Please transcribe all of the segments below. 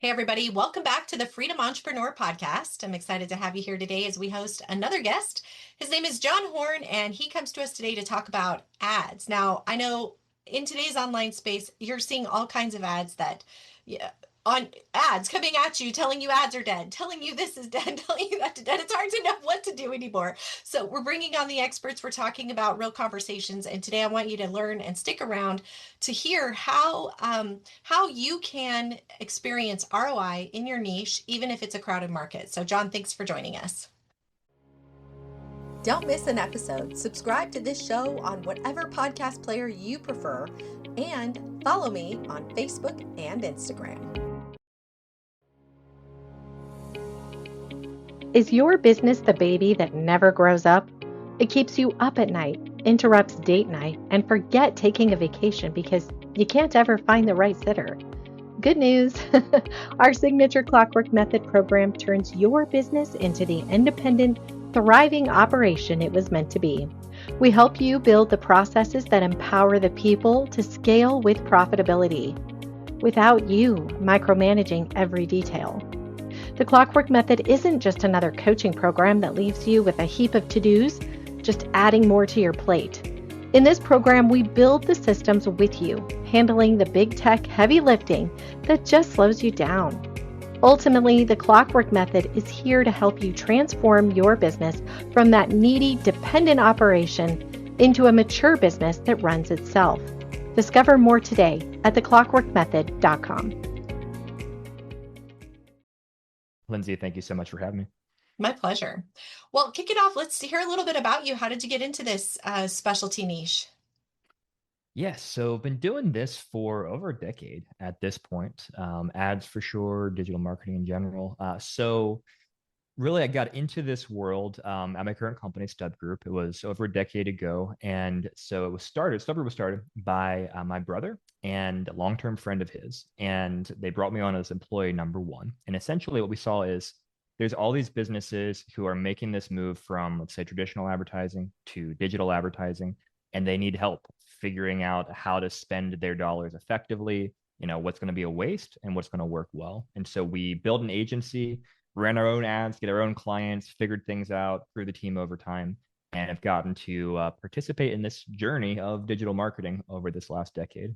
Hey, everybody. Welcome back to the Freedom Entrepreneur Podcast. I'm excited to have you here today as we host another guest. His name is John Horn, and he comes to us today to talk about ads. Now, I know in today's online space, you're seeing all kinds of ads yeah, on ads coming at you, telling you ads are dead, telling you this is dead, telling you that's dead. It's hard to know what to do anymore. So, we're bringing on the experts. We're talking about real conversations. And today, I want you to learn and stick around to hear how you can experience ROI in your niche, even if it's a crowded market. So, John, thanks for joining us. Don't miss an episode. Subscribe to this show on whatever podcast player you prefer, and follow me on Facebook and Instagram. Is your business the baby that never grows up? It keeps you up at night, interrupts date night, and forget taking a vacation because you can't ever find the right sitter. Good news! Our signature Clockwork Method program turns your business into the independent, thriving operation it was meant to be. We help you build the processes that empower the people to scale with profitability, without you micromanaging every detail. The Clockwork Method isn't just another coaching program that leaves you with a heap of to-dos, just adding more to your plate. In this program, we build the systems with you, handling the big tech heavy lifting that just slows you down. Ultimately, the Clockwork Method is here to help you transform your business from that needy, dependent operation into a mature business that runs itself. Discover more today at theclockworkmethod.com. Lindsay, thank you so much for having me. My pleasure. Well, kick it off. Let's hear a little bit about you. How did you get into this specialty niche? Yes, so I've been doing this for over a decade at this point. Ads for sure, digital marketing in general. So really, I got into this world at my current company, Stub Group. It was over a decade ago, and so Stub Group was started by my brother and a long-term friend of his, and they brought me on as employee number one. And essentially, what we saw is there's all these businesses who are making this move from, let's say, traditional advertising to digital advertising, and they need help figuring out how to spend their dollars effectively, what's going to be a waste and what's going to work well. And so we built an agency, ran our own ads, get our own clients, figured things out, grew the team over time, and have gotten to participate in this journey of digital marketing over this last decade.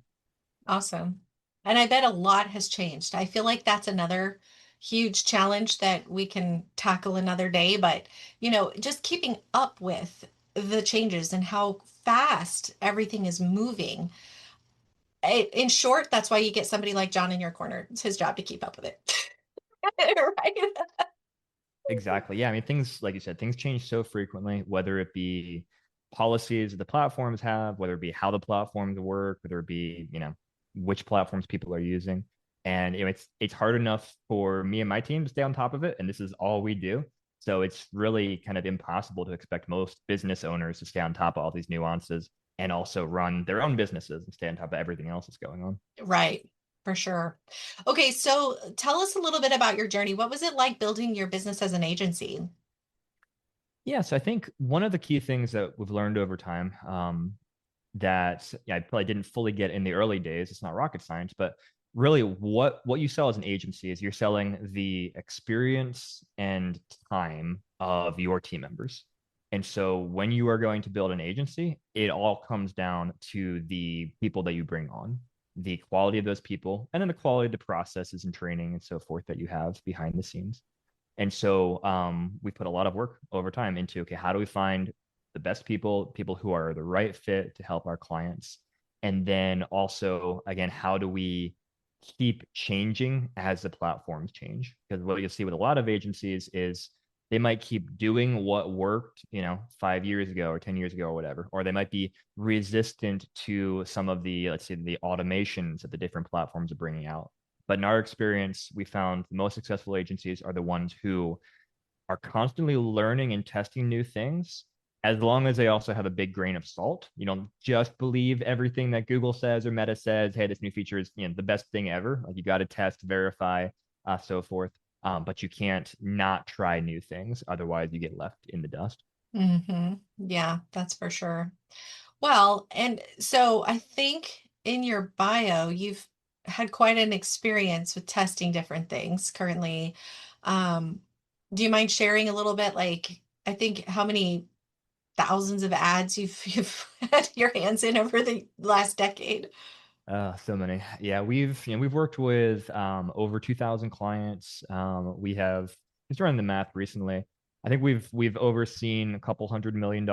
Awesome. And I bet a lot has changed. I feel like that's another huge challenge that we can tackle another day, but just keeping up with the changes and how fast everything is moving. In short, that's why you get somebody like John in your corner. It's his job to keep up with it. Right? Exactly. Yeah. I mean, things, like you said, things change so frequently, whether it be policies that the platforms have, whether it be how the platforms work, whether it be, which platforms people are using. And it's hard enough for me and my team to stay on top of it. And this is all we do. So it's really kind of impossible to expect most business owners to stay on top of all these nuances and also run their own businesses and stay on top of everything else that's going on. Right. For sure. Okay, so tell us a little bit about your journey. What was it like building your business as an agency? Yeah, so I think one of the key things that we've learned over time that I probably didn't fully get in the early days, it's not rocket science, but really what you sell as an agency is you're selling the experience and time of your team members. And so when you are going to build an agency, it all comes down to the people that you bring on, the quality of those people, and then the quality of the processes and training and so forth that you have behind the scenes. And so we put a lot of work over time into, okay, how do we find the best people who are the right fit to help our clients? And then also, again, how do we keep changing as the platforms change? Because what you'll see with a lot of agencies is they might keep doing what worked, 5 years ago or 10 years ago or whatever, or they might be resistant to some of the, let's say, the automations that the different platforms are bringing out. But in our experience, we found the most successful agencies are the ones who are constantly learning and testing new things, as long as they also have a big grain of salt. You don't just believe everything that Google says or Meta says. Hey, this new feature is the best thing ever. Like, you got to test, verify, so forth. But you can't not try new things. Otherwise, you get left in the dust. Yeah, that's for sure. Well, and so I think in your bio, you've had quite an experience with testing different things currently. Um, do you mind sharing a little bit? Like, I think how many thousands of ads you've had your hands in over the last decade? So many. Yeah, we've worked with over 2,000 clients. We have just running the math recently. I think we've overseen a couple $100 million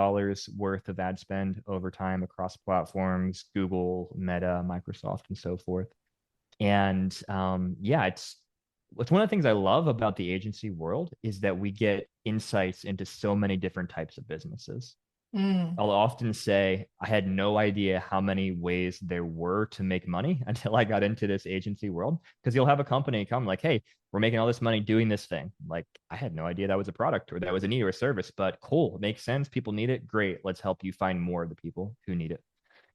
worth of ad spend over time across platforms, Google, Meta, Microsoft, and so forth. And yeah, it's one of the things I love about the agency world is that we get insights into so many different types of businesses. Mm, I'll often say I had no idea how many ways there were to make money until I got into this agency world. Because you'll have a company come like, hey, we're making all this money doing this thing. Like, I had no idea that was a product or that was a need or a service, but cool, it makes sense. People need it. Great. Let's help you find more of the people who need it.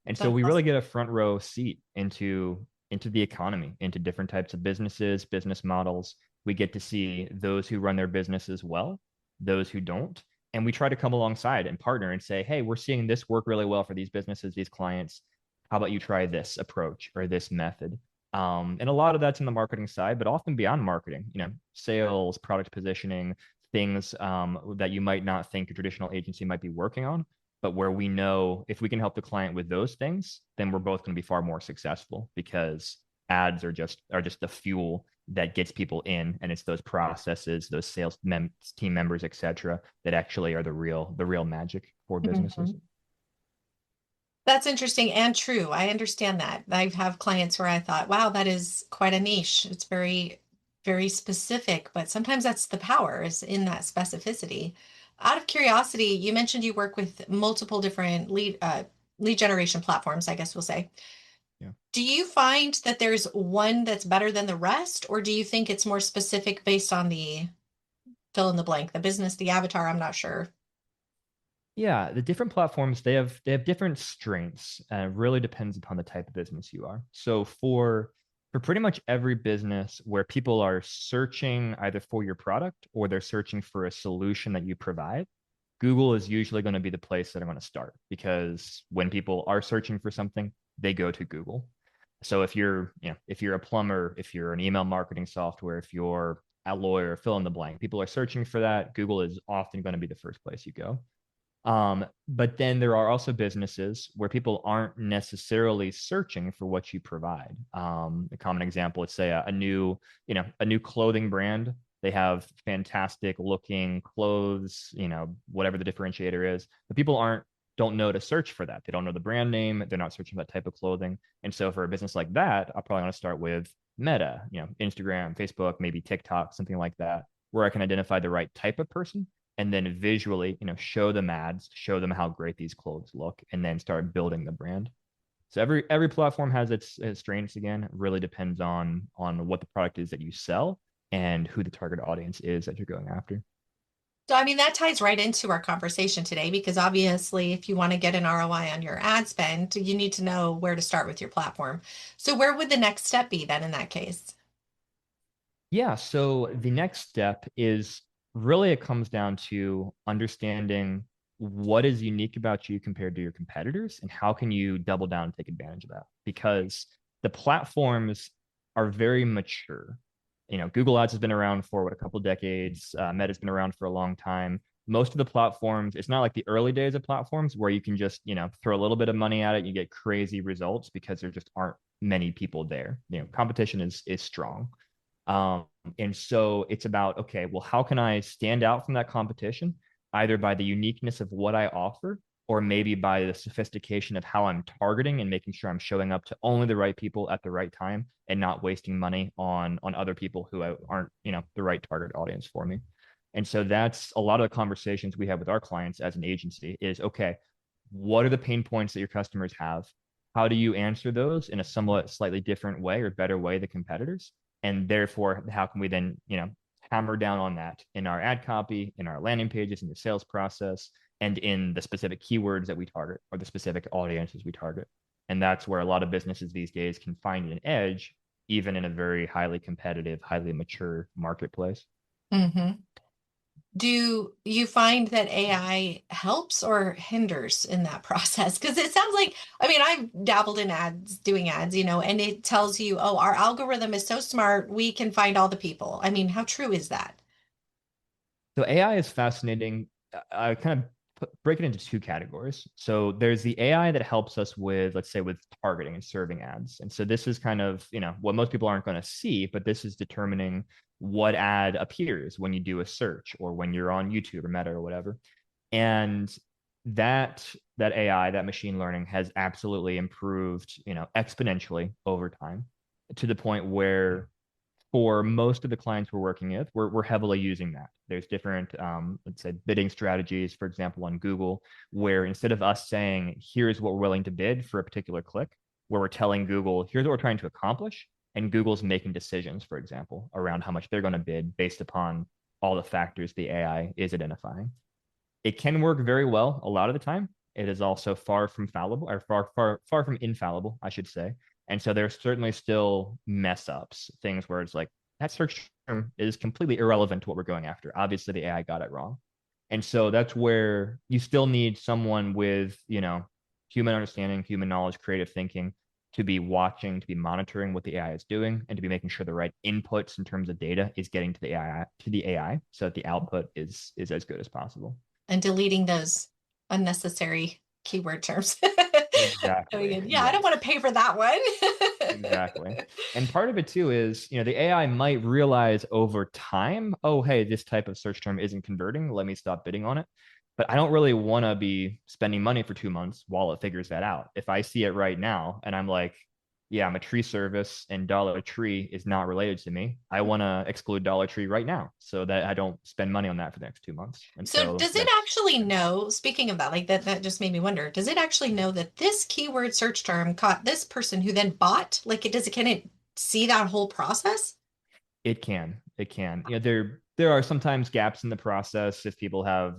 And so that's we really awesome. get a front row seat into the economy, into different types of businesses, business models. We get to see those who run their businesses well, those who don't, and we try to come alongside and partner and say, hey, we're seeing this work really well for these businesses, these clients. How about you try this approach or this method? And a lot of that's in the marketing side, but often beyond marketing, sales, product positioning, things that you might not think a traditional agency might be working on, but where we know if we can help the client with those things, then we're both going to be far more successful because ads are just the fuel that gets people in, and it's those processes, those team members, etc., that actually are the real magic for businesses. Mhm. That's interesting and true. I understand that. I have clients where I thought, wow, that is quite a niche. It's very, very specific, but sometimes that's the power is in that specificity. Out of curiosity, you mentioned you work with multiple different lead generation platforms, I guess we'll say. Yeah. Do you find that there's one that's better than the rest, or do you think it's more specific based on the fill in the blank, the business, the avatar? I'm not sure. Yeah, the different platforms they have different strengths. It really depends upon the type of business you are. So for pretty much every business where people are searching either for your product or they're searching for a solution that you provide, Google is usually going to be the place that I'm going to start because when people are searching for something, they go to Google. So if you're a plumber, if you're an email marketing software, if you're a lawyer, fill in the blank, people are searching for that. Google is often going to be the first place you go. But then there are also businesses where people aren't necessarily searching for what you provide. A common example, let's say a new clothing brand. They have fantastic looking clothes, whatever the differentiator is. But people don't know to search for that. They don't know the brand name. They're not searching for that type of clothing. And so for a business like that, I'll probably want to start with Meta, Instagram, Facebook, maybe TikTok, something like that, where I can identify the right type of person and then visually, show them ads, show them how great these clothes look, and then start building the brand. So every platform has its strengths. Again, it really depends on what the product is that you sell and who the target audience is that you're going after. So, I mean, that ties right into our conversation today because obviously, if you want to get an ROI on your ad spend, you need to know where to start with your platform. So, where would the next step be then in that case? Yeah, so the next step is really it comes down to understanding what is unique about you compared to your competitors and how can you double down and take advantage of that because the platforms are very mature. Google Ads has been around for what, a couple decades. Meta's been around for a long time. Most of the platforms, it's not like the early days of platforms where you can just throw a little bit of money at it, you get crazy results because there just aren't many people there. Competition is strong. Um, and so it's about, okay, well, how can I stand out from that competition, either by the uniqueness of what I offer, or maybe by the sophistication of how I'm targeting and making sure I'm showing up to only the right people at the right time and not wasting money on other people who aren't, the right target audience for me. And so that's a lot of the conversations we have with our clients as an agency is, okay, what are the pain points that your customers have? How do you answer those in a somewhat slightly different way or better way than competitors? And therefore, how can we then, hammer down on that in our ad copy, in our landing pages, in the sales process, and in the specific keywords that we target or the specific audiences we target. And that's where a lot of businesses these days can find an edge, even in a very highly competitive, highly mature marketplace. Hmm. Do you find that AI helps or hinders in that process? Because it sounds like, I mean, I've dabbled in ads, doing ads, and it tells you, oh, our algorithm is so smart, we can find all the people. I mean, how true is that? So AI is fascinating. I kind of break it into two categories. So there's the AI that helps us with, let's say, with targeting and serving ads. And so this is kind of, what most people aren't going to see, but this is determining what ad appears when you do a search or when you're on YouTube or Meta or whatever. And that AI, that machine learning has absolutely improved, exponentially over time to the point where for most of the clients we're working with, we're heavily using that. There's different, let's say, bidding strategies, for example, on Google, where instead of us saying, here's what we're willing to bid for a particular click, where we're telling Google, here's what we're trying to accomplish. And Google's making decisions, for example, around how much they're going to bid based upon all the factors the AI is identifying. It can work very well a lot of the time. It is also far from fallible, or far from infallible, I should say. And so there's certainly still mess ups, things where it's like that search term is completely irrelevant to what we're going after. Obviously, the AI got it wrong. And so that's where you still need someone with, human understanding, human knowledge, creative thinking to be watching, to be monitoring what the AI is doing, and to be making sure the right inputs in terms of data is getting to the AI so that the output is as good as possible. And deleting those unnecessary keyword terms. Exactly. Yeah, I don't want to Yes. pay for that one. Exactly. And part of it too is, the AI might realize over time, oh, hey, this type of search term isn't converting. Let me stop bidding on it. But I don't really want to be spending money for 2 months while it figures that out. If I see it right now and I'm like, yeah, I'm a tree service and Dollar Tree is not related to me, I want to exclude Dollar Tree right now so that I don't spend money on that for the next 2 months. And So so does it that's, actually know, speaking of that, like that just made me wonder, does it actually know that this keyword search term caught this person who then bought? Like can it see that whole process? it can. It can. There are sometimes gaps in the process if people have,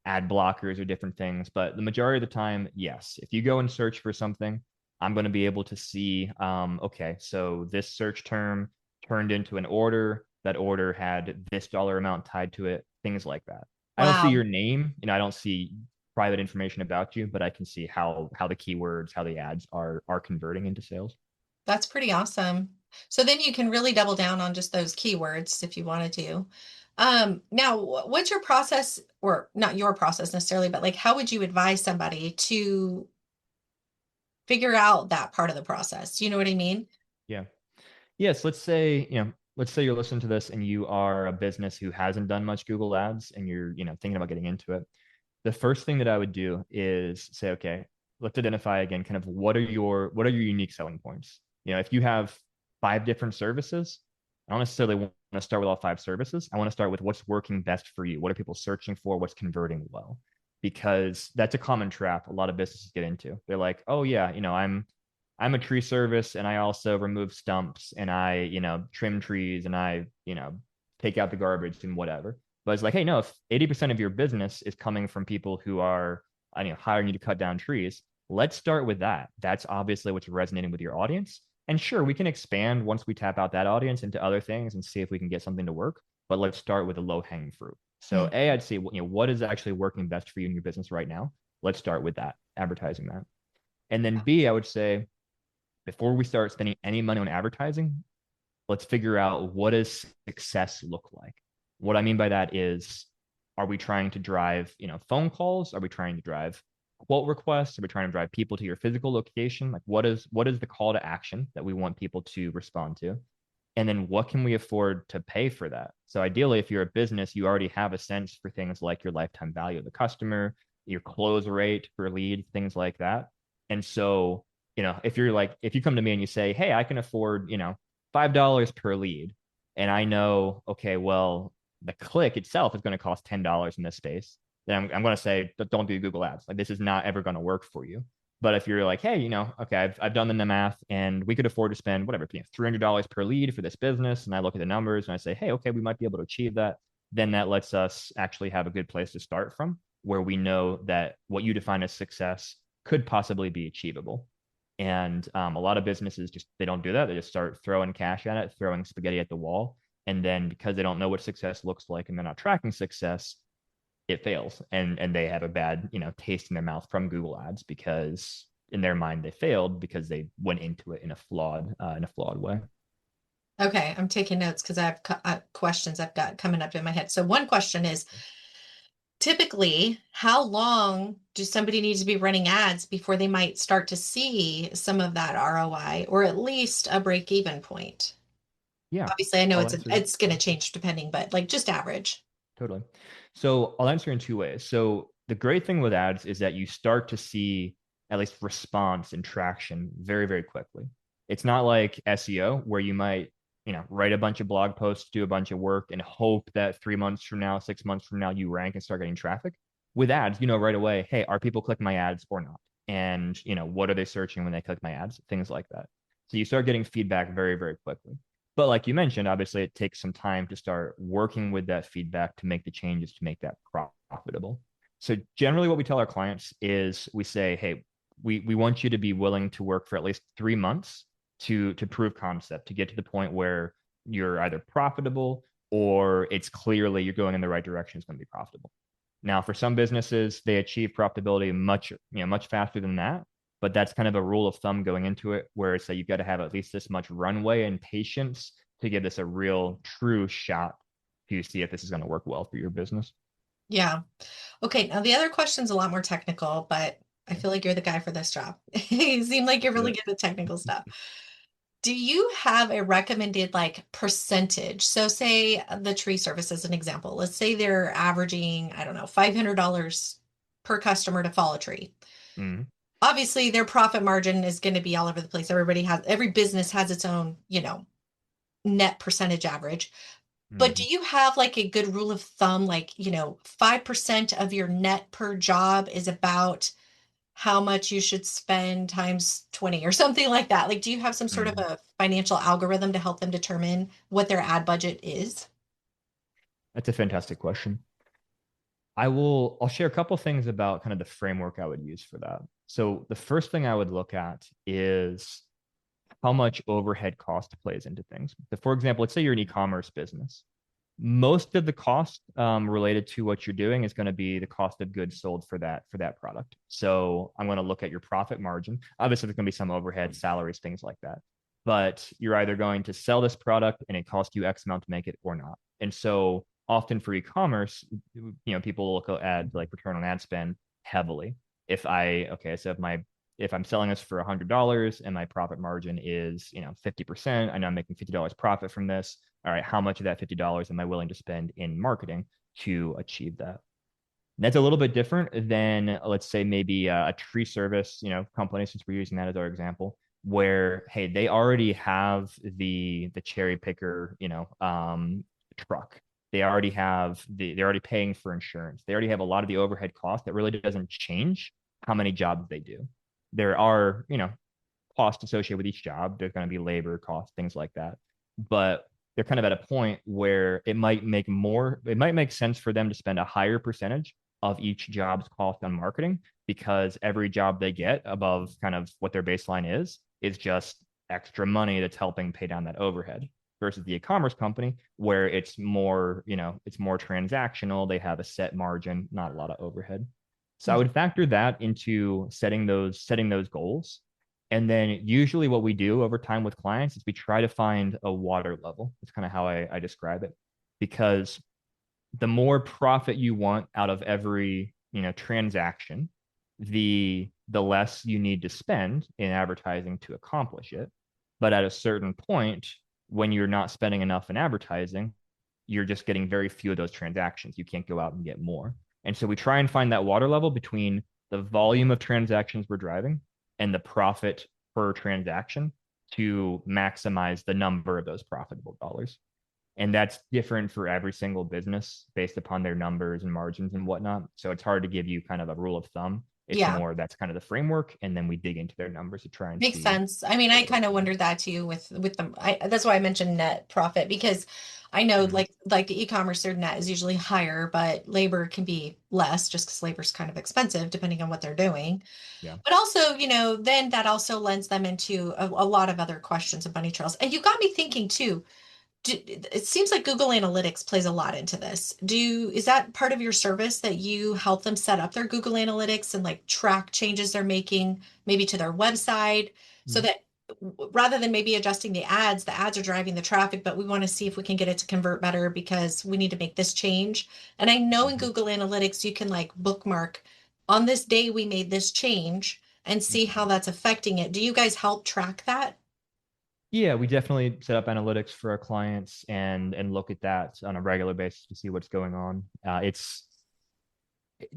ad blockers or different things, but the majority of the time, yes. If you go and search for something, I'm going to be able to see, okay, so this search term turned into an order. That order had this dollar amount tied to it, things like that. I don't see Wow, your name, I don't see private information about you, but I can see how the keywords, how the ads are converting into sales. that's pretty awesome. So then you can really double down on just those keywords if you wanted to. Now, what's your process, or not your process necessarily, but like how would you advise somebody to figure out that part of the process? Do you know what I mean? Yeah. Yes, let's say you're listening to this and you are a business who hasn't done much Google Ads and you're, thinking about getting into it. The first thing that I would do is say, okay, let's identify again kind of what are your unique selling points. If you have 5 different services, I don't necessarily want to start with all 5 services. I want to start with what's working best for you. What are people searching for? What's converting well? Because that's a common trap a lot of businesses get into. They're like, oh yeah, I'm a tree service and I also remove stumps and I, trim trees and I, take out the garbage and whatever. But it's like, hey, no, if 80% of your business is coming from people who are, hiring you to cut down trees, let's start with that. That's obviously what's resonating with your audience. And sure, we can expand once we tap out that audience into other things and see if we can get something to work. But let's start with the low hanging fruit. So Hmm. A, I'd say, what is actually working best for you in your business right now? Let's start with that, advertising that. And then B, I would say, before we start spending any money on advertising, let's figure out what does success look like. What I mean by that is, are we trying to drive, phone calls? Are we trying to drive quote requests? Are we trying to drive people to your physical location? Like what is the call to action that we want people to respond to? And then what can we afford to pay for that? So ideally, if you're a business, you already have a sense for things like your lifetime value of the customer, your close rate for leads, things like that. And so, if you come to me and you say, hey, I can afford, $5 per lead, and I know, okay, well, the click itself is going to cost $10 in this space, then I'm going to say, don't do Google Ads. Like this is not ever going to work for you. But if you're like, hey, okay, I've done the math and we could afford to spend whatever, $300 per lead for this business. And I look at the numbers and I say, hey, okay, we might be able to achieve that. Then that lets us actually have a good place to start from where we know that what you define as success could possibly be achievable. And a lot of businesses they don't do that. They just start throwing cash at it, throwing spaghetti at the wall. And then because they don't know what success looks like and they're not tracking success, it fails. And they have a bad, taste in their mouth from Google Ads because in their mind they failed because they went into it in a flawed way. Okay, I'm taking notes because I have questions I've got coming up in my head. So one question is, typically, how long do somebody need to be running ads before they might start to see some of that ROI or at least a break even point? Yeah, Obviously, I know I'll answer. it's going to change depending, but like just average. Totally. So I'll answer in two ways. So the great thing with ads is that you start to see at least response and traction very, very quickly. It's not like SEO where you might, write a bunch of blog posts, do a bunch of work, and hope that 3 months from now, 6 months from now, you rank and start getting traffic. With ads, you know right away, hey, are people clicking my ads or not? And what are they searching when they click my ads? Things like that. So you start getting feedback very, very quickly. But like you mentioned, obviously it takes some time to start working with that feedback to make the changes to make that profitable. So generally what we tell our clients is we say, hey, we want you to be willing to work for at least 3 months to prove concept, to get to the point where you're either profitable or it's clearly you're going in the right direction, it's going to be profitable. Now, for some businesses, they achieve profitability much faster than that. But that's kind of a rule of thumb going into it, where it's that you've got to have at least this much runway and patience to give this a real, true shot to see if this is going to work well for your business. Yeah. Okay. Now the other question's a lot more technical, but I feel like you're the guy for this job. You seem like you're Do really it. good at technical stuff. Do you have a recommended like percentage? So say the tree service as an example. Let's say they're averaging, I don't know, $500 per customer to fall a tree. Mm-hmm. Obviously, their profit margin is going to be all over the place. Every business has its own, net percentage average. But Mm-hmm. do you have like a good rule of thumb, like, 5% of your net per job is about how much you should spend times 20 or something like that? Like, do you have some sort of Mm-hmm. a financial algorithm to help them determine what their ad budget is? That's a fantastic question. I'll share a couple things about kind of the framework I would use for that. So the first thing I would look at is how much overhead cost plays into things. So for example, let's say you're an e-commerce business. Most of the cost related to what you're doing is going to be the cost of goods sold for that product. So I'm going to look at your profit margin. Obviously, there's going to be some overhead, salaries, things like that. But you're either going to sell this product and it costs you X amount to make it or not. And so often for e-commerce, people look at like return on ad spend heavily. If I'm selling this for $100 and my profit margin is 50%, I know I'm making $50 profit from this. All right, how much of that $50 am I willing to spend in marketing to achieve that? And that's a little bit different than, let's say, maybe a tree service, company, since we're using that as our example, where hey, they already have the cherry picker, truck. They're already paying for insurance. They already have a lot of the overhead cost that really doesn't change how many jobs they do. There are, costs associated with each job. There's going to be labor costs, things like that. But they're kind of at a point where it might make sense for them to spend a higher percentage of each job's cost on marketing because every job they get above kind of what their baseline is just extra money that's helping pay down that overhead versus the e-commerce company where it's more transactional. They have a set margin, not a lot of overhead. So I would factor that into setting those goals. And then usually what we do over time with clients is we try to find a water level. That's kind of how I describe it. Because the more profit you want out of every, transaction, the less you need to spend in advertising to accomplish it. But at a certain point, when you're not spending enough in advertising, you're just getting very few of those transactions. You can't go out and get more. And so we try and find that water level between the volume of transactions we're driving and the profit per transaction to maximize the number of those profitable dollars. And that's different for every single business based upon their numbers and margins and whatnot. So it's hard to give you kind of a rule of thumb. It's Yeah. more that's kind of the framework. And then we dig into their numbers to try and Makes see sense. I mean, I what kind works of for them. wondered that too with them. That's why I mentioned net profit because I know Mm-hmm. like the e-commerce their net is usually higher, but labor can be less just because labor is kind of expensive depending on what they're doing. Yeah. But also, then that also lends them into a lot of other questions of bunny trails. And you got me thinking too, It seems like Google Analytics plays a lot into this. Is that part of your service that you help them set up their Google Analytics and like track changes they're making maybe to their website so Mhm. that rather than maybe adjusting the ads are driving the traffic, but we want to see if we can get it to convert better because we need to make this change. And I know in Mhm. Google Analytics, you can like bookmark on this day we made this change and see how Mhm. that's affecting it. Do you guys help track that? Yeah, we definitely set up analytics for our clients and look at that on a regular basis to see what's going on. It's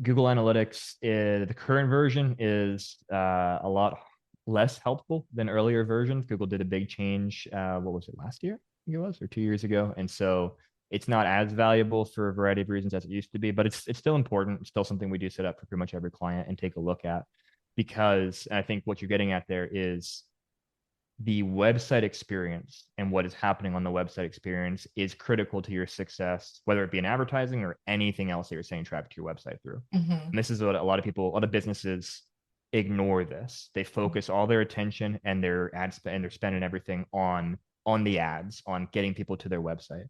Google Analytics, the current version is a lot less helpful than earlier versions. Google did a big change. What was it, last year? I think it was, or 2 years ago. And so it's not as valuable for a variety of reasons as it used to be, but it's still important. It's still something we do set up for pretty much every client and take a look at because I think what you're getting at there is the website experience and what is happening on the website experience is critical to your success, whether it be in advertising or anything else that you're saying traffic to your website through. Hmm. And this is what a lot of people, a lot of businesses ignore this. They focus all their attention and their ad spend and their spend and everything on the ads, on getting people to their website.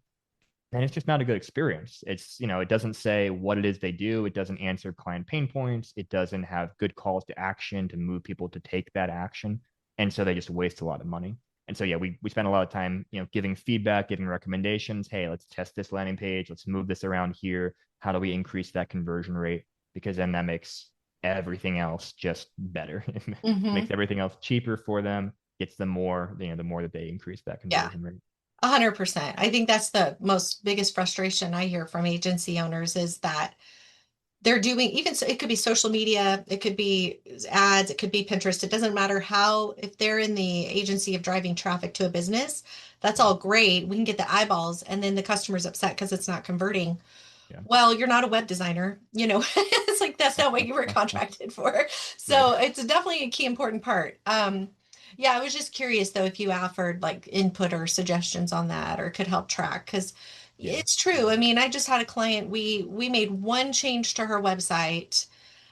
And it's just not a good experience. It's, it doesn't say what it is they do. It doesn't answer client pain points. It doesn't have good calls to action to move people to take that action. And so they just waste a lot of money. And so, yeah, we spend a lot of time, giving feedback, giving recommendations. Hey, let's test this landing page. Let's move this around here. How do we increase that conversion rate? Because then that makes everything else just better. It Hmm. makes everything else cheaper for them, gets them more, the more that they increase that Yeah. conversion rate. 100%. I think that's the most biggest frustration I hear from agency owners is that they're doing even so it could be social media, it could be ads, it could be Pinterest. It doesn't matter how if they're in the agency of driving traffic to a business, that's Yeah. all great. We can get the eyeballs and then the customer's upset because it's not converting. Yeah. Well, you're not a web designer, it's like that's not what you were contracted for. Right. So it's definitely a key important part. Yeah, I was just curious though if you offered like input or suggestions on that or could help track because Yeah. it's true. I mean, I just had a client, we made one change to her website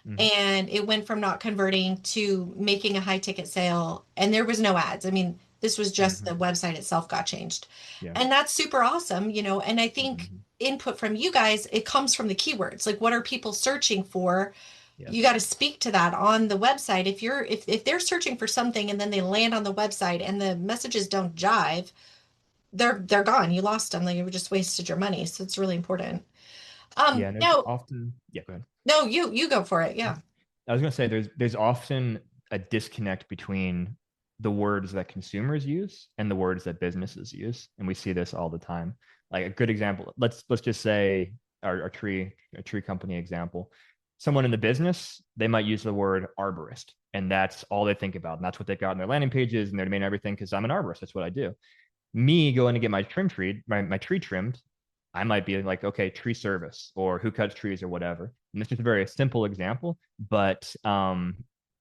Mhm. and it went from not converting to making a high ticket sale and there was no ads. I mean, this was just the Mhm. website itself got changed. Yeah. And that's super awesome, and I think Mhm. input from you guys, it comes from the keywords. Like what are people searching for? You got Yes. to speak to that on the website. If they're searching for something and then they land on the website and the messages don't jive, they're gone. You lost them. Like you just wasted your money. So it's really important. Yeah, and there's Now, often, yeah, go ahead. no, you go for it. Yeah. I was gonna say there's often a disconnect between the words that consumers use and the words that businesses use, and we see this all the time. Like a good example, let's just say our tree company example. Someone in the business, they might use the word arborist, and that's all they think about, and that's what they've got in their landing pages and their domain and everything. Because I'm an arborist, that's what I do. Me going to get my tree trimmed, I might be like, okay, tree service or who cuts trees or whatever. And it's just a very simple example, but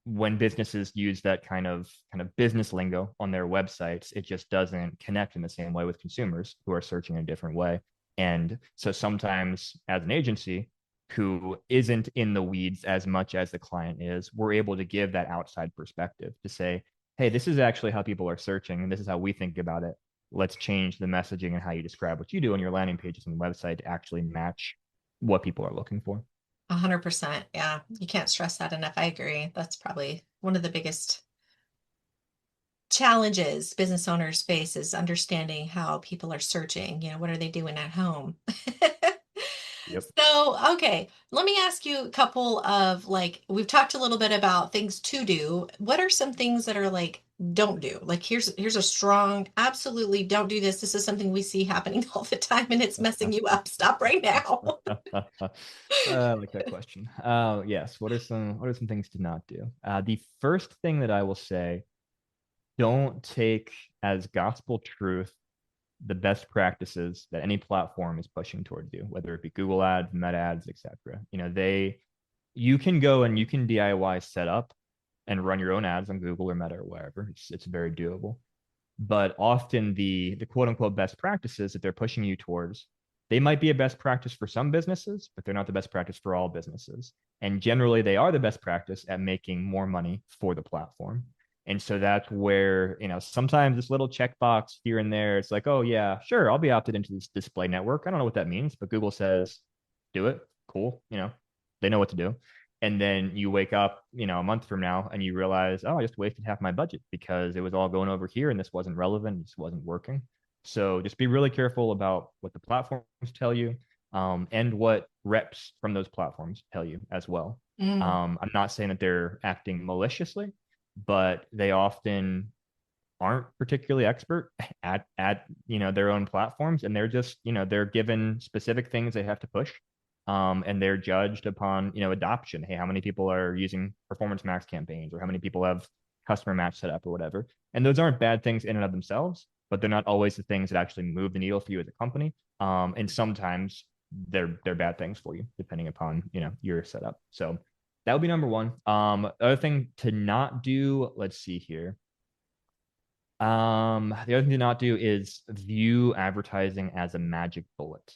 when businesses use that kind of business lingo on their websites, it just doesn't connect in the same way with consumers who are searching in a different way. And so sometimes as an agency who isn't in the weeds as much as the client is, we're able to give that outside perspective to say, hey, this is actually how people are searching, and this is how we think about it. Let's change the messaging and how you describe what you do on your landing pages and website to actually match what people are looking for. 100%. Yeah. You can't stress that enough. I agree. That's probably one of the biggest challenges business owners face is understanding how people are searching. What are they doing at home? Yep. So, okay, let me ask you a couple of like, we've talked a little bit about things to do. What are some things that are like, don't do? Like, here's a strong, absolutely don't do this. This is something we see happening all the time and it's messing you up. Stop right now. I like that question. Yes. What are some things to not do? The first thing that I will say, don't take as gospel truth the best practices that any platform is pushing towards you, whether it be Google Ads, Meta Ads, etc. You can go and you can DIY set up and run your own ads on Google or Meta or wherever. It's very doable. But often the quote unquote best practices that they're pushing you towards, they might be a best practice for some businesses, but they're not the best practice for all businesses. And generally, they are the best practice at making more money for the platform. And so that's where, sometimes this little checkbox here and there, it's like, oh yeah, sure, I'll be opted into this display network. I don't know what that means, but Google says, do it. Cool. They know what to do. And then you wake up, a month from now and you realize, oh, I just wasted half my budget because it was all going over here and this wasn't relevant. This wasn't working. So just be really careful about what the platforms tell you, and what reps from those platforms tell you as well. Mm. I'm not saying that they're acting maliciously, but they often aren't particularly expert at their own platforms, and they're just they're given specific things they have to push, and they're judged upon adoption. Hey, how many people are using performance max campaigns, or how many people have customer match set up or whatever? And those aren't bad things in and of themselves, but they're not always the things that actually move the needle for you as a company. And sometimes they're bad things for you depending upon your setup. So that would be number one. The other thing to not do, let's see here. The other thing to not do is view advertising as a magic bullet.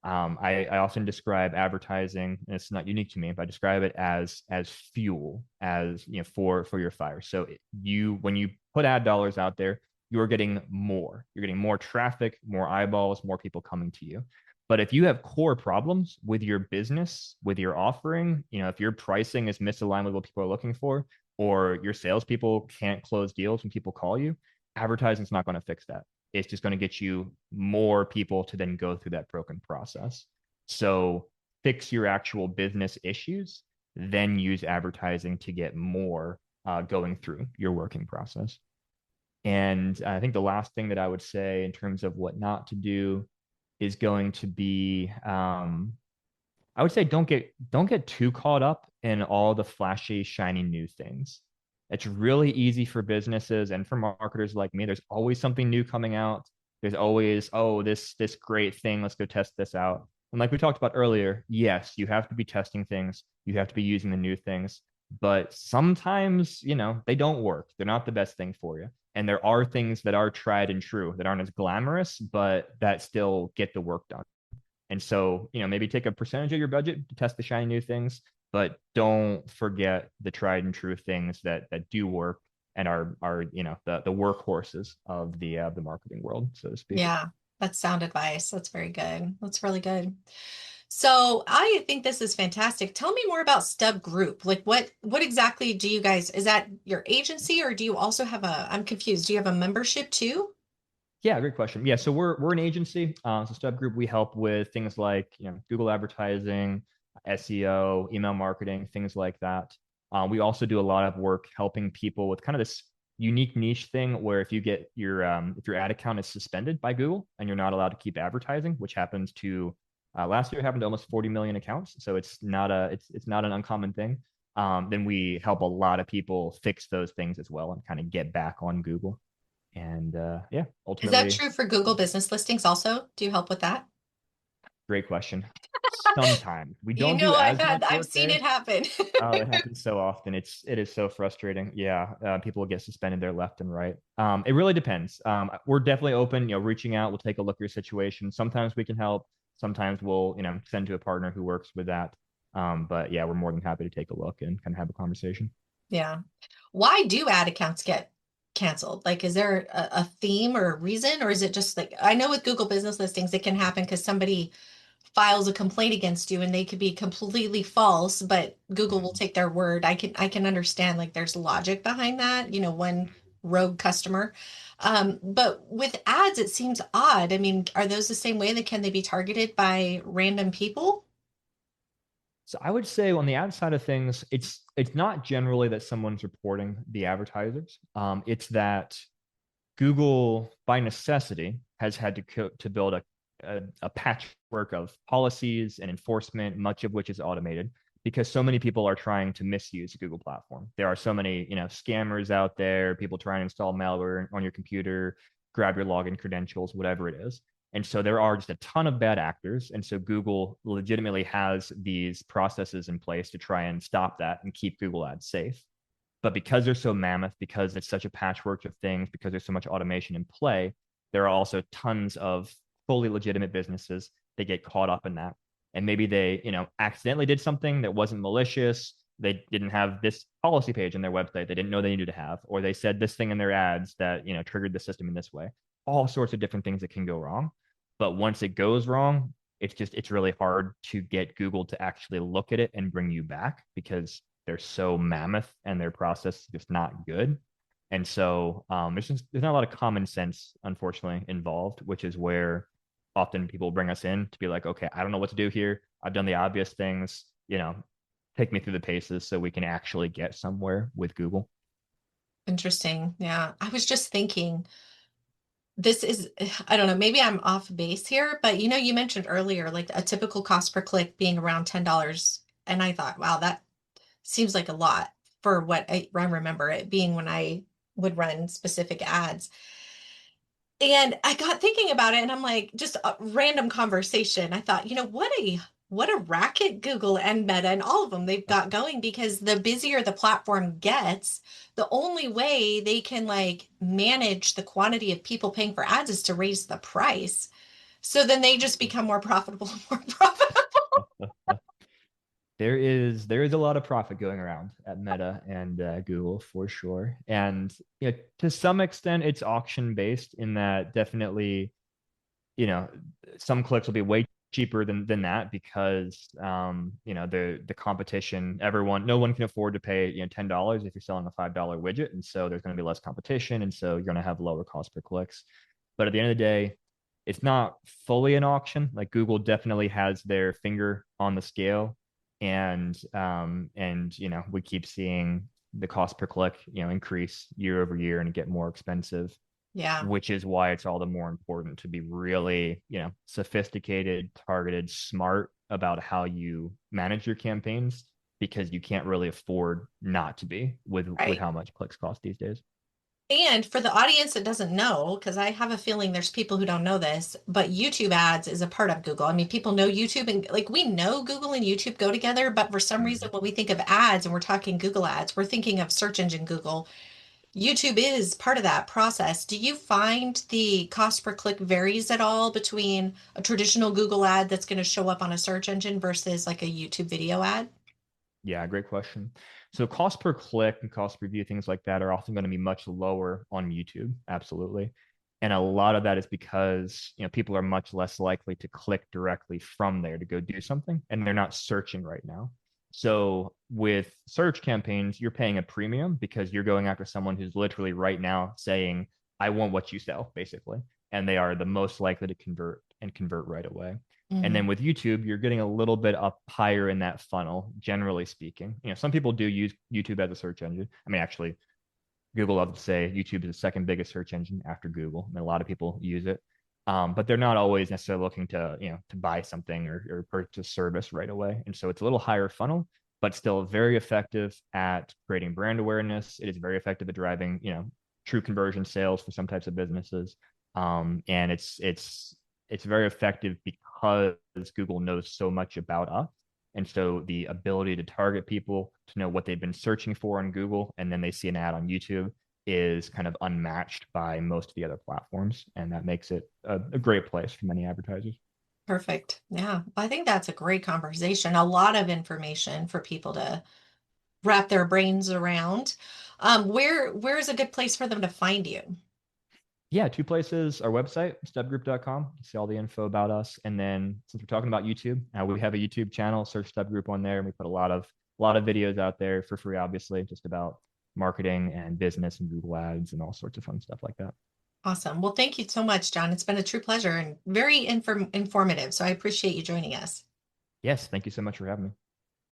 I often describe advertising, and it's not unique to me, but I describe it as fuel, as for your fire. So when you put ad dollars out there, you're getting more. You're getting more traffic, more eyeballs, more people coming to you. But if you have core problems with your business, with your offering, if your pricing is misaligned with what people are looking for, or your salespeople can't close deals when people call you, advertising is not going to fix that. It's just going to get you more people to then go through that broken process. So fix your actual business issues, then use advertising to get more going through your working process. And I think the last thing that I would say in terms of what not to do is going to be, I would say don't get too caught up in all the flashy, shiny new things. It's really easy for businesses and for marketers like me. There's always something new coming out. There's always, oh, this great thing. Let's go test this out. And like we talked about earlier, yes, you have to be testing things. You have to be using the new things. But sometimes, they don't work. They're not the best thing for you. And there are things that are tried and true that aren't as glamorous, but that still get the work done. And so, maybe take a percentage of your budget to test the shiny new things, but don't forget the tried and true things that do work and are the workhorses of the marketing world, so to speak. Yeah, that's sound advice. That's very good. That's really good. So I think this is fantastic. Tell me more about Stub Group. Like what exactly do you guys, is that your agency or do you also have I'm confused. Do you have a membership too? Yeah, great question. Yeah, so we're an agency. So Stub Group, we help with things like Google advertising, SEO, email marketing, things like that. We also do a lot of work helping people with kind of this unique niche thing where if you get if your ad account is suspended by Google and you're not allowed to keep advertising, which happens to last year it happened to almost 40 million accounts, so it's not an uncommon thing. Then we help a lot of people fix those things as well and kind of get back on Google. And yeah, Is that ultimately, true for Google business listings also? Do you help with that? great question. Sometimes we You don't know, do as much I've work seen there. it happen. Oh, it happens so often. It is so frustrating. Yeah, people get suspended there left and right. It really depends. We're definitely open. Reaching out. We'll take a look at your situation. Sometimes we can help. Sometimes we'll send to a partner who works with that. But yeah, we're more than happy to take a look and kind of have a conversation. Yeah. Why do ad accounts get canceled? Like, is there a theme or a reason, or is it just like, I know with Google business listings, it can happen because somebody files a complaint against you and they could be completely false, but Google will Mhm. take their word. I can understand like there's logic behind that, one rogue customer. But with ads, it seems odd. I mean, are those the same way that can they be targeted by random people? So I would say on the ad side of things, it's not generally that someone's reporting the advertisers. It's that Google, by necessity, has had to build a patchwork of policies and enforcement, much of which is automated, because so many people are trying to misuse the Google platform. There are so many, scammers out there, people trying to install malware on your computer, grab your login credentials, whatever it is. And so there are just a ton of bad actors. And so Google legitimately has these processes in place to try and stop that and keep Google ads safe. But because they're so mammoth, because it's such a patchwork of things, because there's so much automation in play, there are also tons of fully legitimate businesses that get caught up in that. And maybe they, accidentally did something that wasn't malicious. they didn't have this policy page in their website they didn't know they needed to have, or they said this thing in their ads that, triggered the system in this way. All sorts of different things that can go wrong. But once it goes wrong, it's really hard to get Google to actually look at it and bring you back, because they're so mammoth and their process is just not good. And so there's not a lot of common sense, unfortunately, involved, which is where often people bring us in to be like, okay, I don't know what to do here. I've done the obvious things, take me through the paces so we can actually get somewhere with Google. Interesting. Yeah. I was just thinking this is, I don't know, maybe I'm off base here, but you mentioned earlier, like a typical cost per click being around $10. And I thought, wow, that seems like a lot for what I remember it being when I would run specific ads. And I got thinking about it and I'm like, just a random conversation. I thought, what a racket Google and Meta and all of them they've got going, because the busier the platform gets, the only way they can like manage the quantity of people paying for ads is to raise the price. So then they just become more profitable and more profitable. There is a lot of profit going around at Meta and Google for sure, and to some extent it's auction based in that definitely, you know some clicks will be way cheaper than that, because the competition, no one can afford to pay $10 if you're selling a $5 widget, and so there's going to be less competition, and so you're going to have lower cost per clicks. But at the end of the day, it's not fully an auction. Like Google definitely has their finger on the scale, and we keep seeing the cost per click increase year over year and get more expensive, Yeah, which is why it's all the more important to be really, sophisticated, targeted, smart about how you manage your campaigns, because you can't really afford not to be with right. how much clicks cost these days. And for the audience that doesn't know, because I have a feeling there's people who don't know this, but YouTube ads is a part of Google. I mean, people know YouTube and like we know Google and YouTube go together, but for some reason, Mm. when we think of ads and we're talking Google ads, we're thinking of search engine Google. YouTube is part of that process. Do you find the cost per click varies at all between a traditional Google ad that's going to show up on a search engine versus like a YouTube video ad? Yeah, great question. So cost per click and cost per view, things like that, are often going to be much lower on YouTube. Absolutely. And a lot of that is because, people are much less likely to click directly from there to go do something, and they're not searching right now. So with search campaigns, you're paying a premium because you're going after someone who's literally right now saying, I want what you sell, basically. And they are the most likely to convert right away. And Mhm. then with YouTube, you're getting a little bit up higher in that funnel, generally speaking. Some people do use YouTube as a search engine. I mean, actually, Google loves to say YouTube is the second biggest search engine after Google. I mean, a lot of people use it, but they're not always necessarily looking to buy something or purchase service right away. And so it's a little higher funnel, but still very effective at creating brand awareness. It is very effective at driving, true conversion sales for some types of businesses. And it's very effective because Google knows so much about us. And so the ability to target people, to know what they've been searching for on Google, and then they see an ad on YouTube, is kind of unmatched by most of the other platforms. And that makes it a great place for many advertisers. Perfect. Yeah. I think that's a great conversation. A lot of information for people to wrap their brains around. Where is a good place for them to find you? Yeah, two places: our website, stubgroup.com, you see all the info about us. And then since we're talking about YouTube, we have a YouTube channel, search Stub Group on there, and we put a lot of videos out there for free, obviously, just about marketing and business and Google ads and all sorts of fun stuff like that. Awesome. Well, thank you so much, John. It's been a true pleasure and very informative. So I appreciate you joining us. Yes, thank you so much for having me.